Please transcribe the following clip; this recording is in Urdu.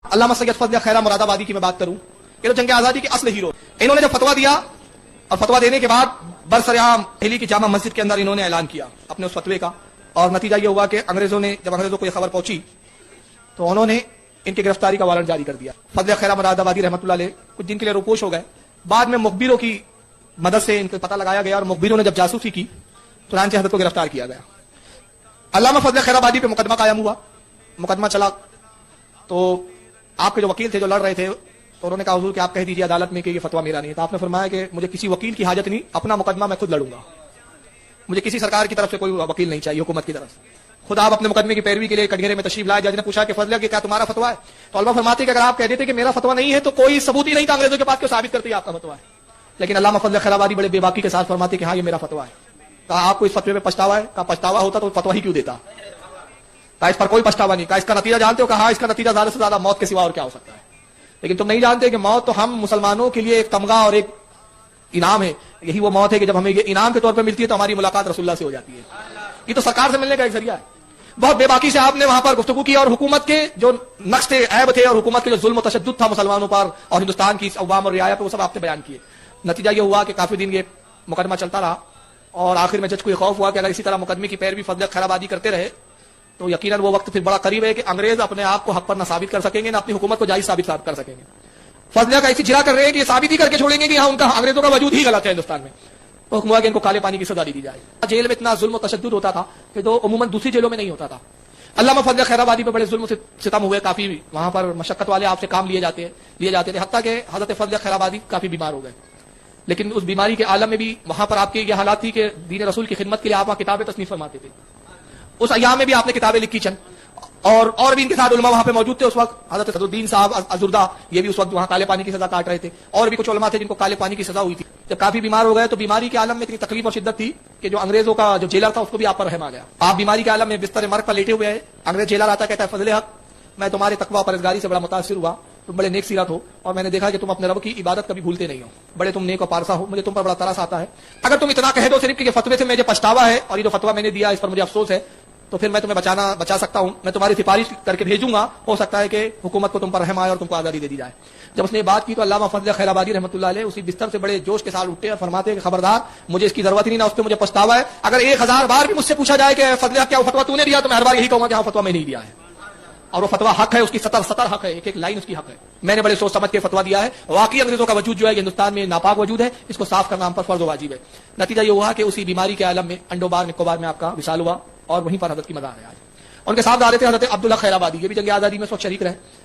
علامہ سید فضل خیرہ مراد آبادی کی میں بات کروں، یہ تو جنگ آزادی کے اصل ہیرو، انہوں نے جب فتویٰ دیا اور فتویٰ دینے کے بعد برسر عام دہلی کی جامع مسجد کے اندر انہوں نے اعلان کیا اپنے اس فتوے کا، اور نتیجہ یہ ہوا کہ جب انگریزوں کو یہ خبر پہنچی تو انہوں نے ان کی گرفتاری کا وارنٹ جاری کر دیا۔ فضل خیرہ مراد آبادی رحمۃ اللہ علیہ کچھ دن کے لیے روپوش ہو گئے، بعد میں مخبروں کی مدد سے ان کو پتہ لگایا گیا، اور مخبروں نے جب جاسوسی کی تو چنانچہ حضرت کو گرفتار کیا گیا۔ علامہ فضل خیرہ آبادی پہ مقدمہ قائم ہوا، مقدمہ چلا تو آپ کے جو وکیل تھے جو لڑ رہے تھے تو انہوں نے کہا حضور کہ آپ کہہ دیجیے عدالت میں کہ یہ فتویٰ میرا نہیں ہے، تو آپ نے فرمایا کہ مجھے کسی وکیل کی حاجت نہیں، اپنا مقدمہ میں خود لڑوں گا، مجھے کسی سرکار کی طرف سے کوئی وکیل نہیں چاہیے، حکومت کی طرف سے، خود آپ اپنے مقدمے کی پیروی کے لیے کٹگرے میں تشریف لائے۔ جج نے پوچھا کہ فضل کہ کیا تمہارا فتویٰ ہے؟ تو علامہ فرماتے کہ اگر آپ کہہ دیتے کہ میرا فتویٰ نہیں ہے تو کوئی ثبوت ہی نہیں تھا انگریزوں کے پاس کہ ثابت کرتے آپ کا فتویٰ ہے، لیکن علامہ فضل خیرہ آبادی بڑے بے باکی کے ساتھ فرماتے کہ ہاں یہ میرا فتویٰ ہے۔ کہا آپ کو اس فتوے میں پچھتاوا ہے؟ کہا پچھتاوا ہوتا تو فتویٰ ہی کیوں دیتا؟ کہا اس پر کوئی پچھتاوا نہیں۔ کہا اس کا نتیجہ جانتے ہو؟ کہا اس کا نتیجہ زیادہ سے زیادہ موت کے سوا اور کیا ہو سکتا ہے، لیکن تم نہیں جانتے کہ موت تو ہم مسلمانوں کے لیے ایک تمغہ اور ایک انعام ہے، یہی وہ موت ہے کہ جب ہمیں یہ انعام کے طور پہ ملتی ہے تو ہماری ملاقات رسول اللہ سے ہو جاتی ہے، یہ تو سرکار سے ملنے کا ایک ذریعہ ہے۔ بہت بے باکی سے آپ نے وہاں پر گفتگو کی، اور حکومت کے جو نقص تھے، عیب تھے، اور حکومت کے جو ظلم و تشدد تھا مسلمانوں پر اور ہندوستان کی عوام اور رعایا پہ، وہ سب آپ نے بیان کیے۔ نتیجہ یہ ہوا کہ کافی دن یہ مقدمہ چلتا رہا، اور آخر میں جج کو یہ خوف ہوا کہ اگر اسی طرح مقدمے کی پیروی فضل خیرہ آبادی کرتے رہے تو یقیناً وہ وقت پھر بڑا قریب ہے کہ انگریز اپنے آپ کو حق پر نہ ثابت کر سکیں گے، نہ اپنی حکومت کو جائز ثابت کر سکیں گے۔ فضل کا ایسی جرا کر رہے ہیں کہ یہ ثابت ہی کر کے چھوڑیں گے کہ ہاں ان کا انگریزوں کا وجود ہی غلط ہے ہندوستان میں، تو حکم ہوا کہ ان کو کالے پانی کی سزا دی جائے۔ جیل میں اتنا ظلم و تشدد ہوتا تھا کہ جو عموماً دوسری جیلوں میں نہیں ہوتا تھا۔ علامہ فضل خیرہ آبادی پہ بڑے ظلم و ستم ہوئے، کافی وہاں پر مشقت والے آپ سے کام لیے جاتے تھے، حتیٰ کہ حضرت فضل خیرہ آبادی کافی بیمار ہو گئے، لیکن اس بیماری کے عالم میں بھی وہاں پر آپ کی یہ حالات تھی کہ دین رسول کی خدمت کے لیے آپ وہاں کتابیں تصنیف فرماتے تھے۔ اس ایام میں بھی آپ نے کتابیں لکھی چند، اور بھی ان کے ساتھ علماء وہاں پہ موجود تھے اس وقت، حضرت صدر الدین صاحب ازردہ یہ بھی اس وقت وہاں کالے پانی کی سزا کاٹ رہے تھے، اور بھی کچھ علماء تھے جن کو کالے پانی کی سزا ہوئی تھی۔ جب کافی بیمار ہو گئے تو بیماری کے عالم میں اتنی تکلیف اور شدت تھی کہ جو انگریزوں کا جو جیلر تھا اس کو بھی آپ پر رحم آ گیا۔ آپ بیماری کے عالم میں بستر مرگ پر لیٹے ہوئے ہیں، انگریز جیلر آتا کہتا ہے فضل حق میں تمہارے تقویٰ پرہیزگاری سے بڑا متاثر ہوا، تم بڑے نیک سیرت ہو، اور میں نے دیکھا کہ تم اپنے رب کی عبادت کبھی بھولتے نہیں ہو، بڑے تم نیک و پارسا ہو، مجھے تم پر بڑا ترس آتا ہے، اگر تم اتنا کہہ دو صرف کہ یہ فتوے سے مجھے پچھتاوا ہے اور یہ جو فتویٰ میں نے دیا اس پر مجھے افسوس ہے تو پھر میں تمہیں بچا سکتا ہوں، میں تمہاری سفارش کر کے بھیجوں گا، ہو سکتا ہے کہ حکومت کو تم پر رحم آئے اور تم کو آزادی دے دی جائے۔ جب اس نے بات کی تو علامہ فضل خیرہ آبادی رحمۃ اللہ علیہ اسی بستر سے بڑے جوش کے ساتھ اٹھتے اور فرماتے ہیں کہ خبردار مجھے اس کی ضرورت ہی نہیں، نہ اس پہ مجھے پچھتاوا ہے، اگر 1000 بار بھی مجھ سے پوچھا جائے کہ فضل کیا وہ فتویٰ تو نے دیا تو میں ہر بار یہی کہوں گا کہ ہاں فتویٰ میں نہیں دیا ہے، اور وہ فتویٰ حق ہے، اس کی سطر حق ہے، ایک لائن اس کی حق ہے، میں نے بڑے سوچ سمجھ کے فتویٰ دیا ہے، واقعی انگریزوں کا وجود جو ہے ہندوستان میں ناپاک وجود ہے، اس کو صاف کرنا ہم پر فرض و واجب ہے۔ نتیجہ یہ ہوا کہ اسی بیماری کے عالم میں انڈوبار نکوبار میں آپ کا وصال ہوا، اور وہیں پر حضرت کی مزار ہے آج۔ ان کے ساتھ آ رہے تھے حضرت عبداللہ خیرہ آبادی، یہ بھی جنگ آزادی میں اس وقت شریک رہے۔